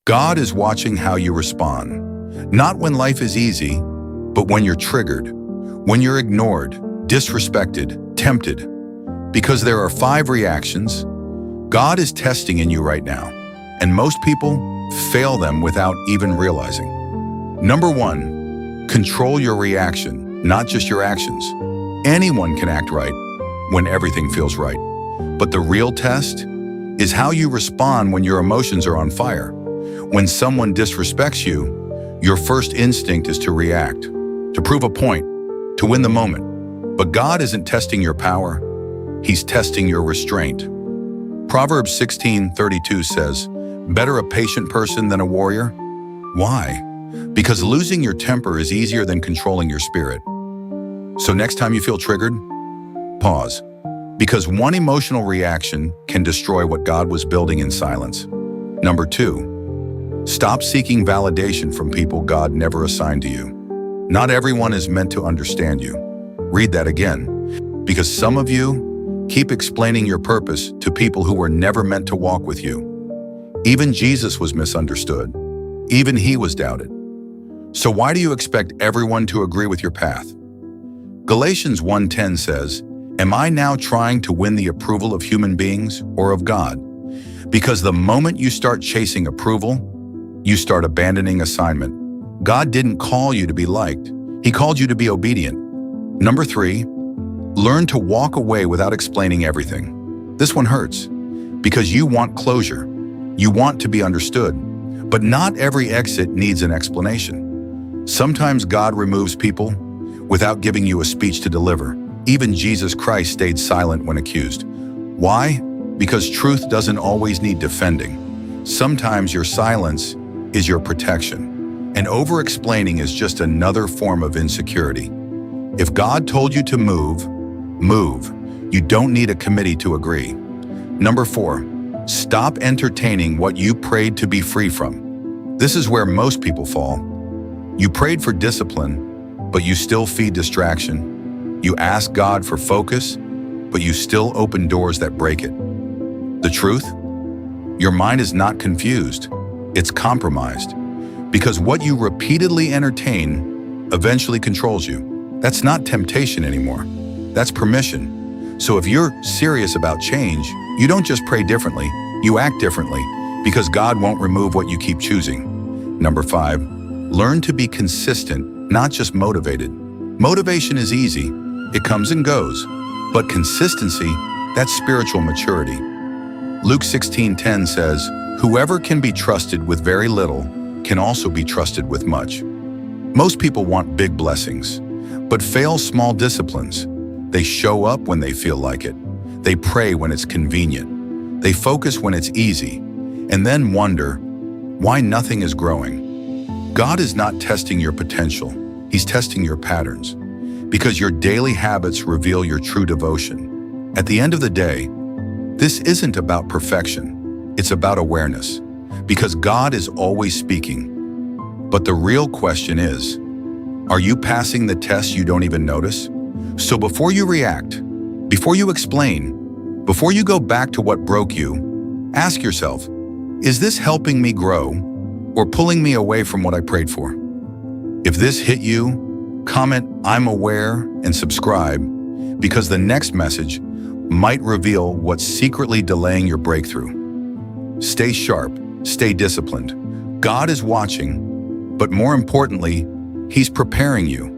God is watching how you respond. Not when life is easy, but when you're triggered, when you're ignored, disrespected, tempted. Because there are 5 reactions God is testing in you right now, and most people fail them without even realizing. Number 1, control your reaction, not just your actions. Anyone can act right when everything feels right. But the real test is how you respond when your emotions are on fire. When someone disrespects you, your first instinct is to react, to prove a point, to win the moment. But God isn't testing your power, He's testing your restraint. Proverbs 16:32 says, "Better a patient person than a warrior." Why? Because losing your temper is easier than controlling your spirit. So next time you feel triggered, pause. Because one emotional reaction can destroy what God was building in silence. Number 2, stop seeking validation from people God never assigned to you. Not everyone is meant to understand you. Read that again. Because some of you keep explaining your purpose to people who were never meant to walk with you. Even Jesus was misunderstood. Even He was doubted. So why do you expect everyone to agree with your path? Galatians 1:10 says, "Am I now trying to win the approval of human beings or of God?" Because the moment you start chasing approval, you start abandoning assignment. God didn't call you to be liked. He called you to be obedient. Number 3, learn to walk away without explaining everything. This one hurts because you want closure. You want to be understood. But not every exit needs an explanation. Sometimes God removes people without giving you a speech to deliver. Even Jesus Christ stayed silent when accused. Why? Because truth doesn't always need defending. Sometimes your silence is your protection, and over-explaining is just another form of insecurity. If God told you to move, move. You don't need a committee to agree. Number 4, stop entertaining what you prayed to be free from. This is where most people fall. You prayed for discipline, but you still feed distraction. You ask God for focus, but you still open doors that break it. The truth? Your mind is not confused. It's compromised. Because what you repeatedly entertain eventually controls you. That's not temptation anymore. That's permission. So if you're serious about change, you don't just pray differently, you act differently, because God won't remove what you keep choosing. Number 5, learn to be consistent, not just motivated. Motivation is easy. It comes and goes. But consistency, that's spiritual maturity. Luke 16:10 says, "Whoever can be trusted with very little can also be trusted with much." Most people want big blessings, but fail small disciplines. They show up when they feel like it. They pray when it's convenient. They focus when it's easy, and then wonder why nothing is growing. God is not testing your potential. He's testing your patterns, because your daily habits reveal your true devotion. At the end of the day, this isn't about perfection. It's about awareness, because God is always speaking. But the real question is, are you passing the test you don't even notice? So before you react, before you explain, before you go back to what broke you, ask yourself, is this helping me grow or pulling me away from what I prayed for? If this hit you, comment "I'm aware" and subscribe, because the next message might reveal what's secretly delaying your breakthrough. Stay sharp, stay disciplined. God is watching, but more importantly, He's preparing you.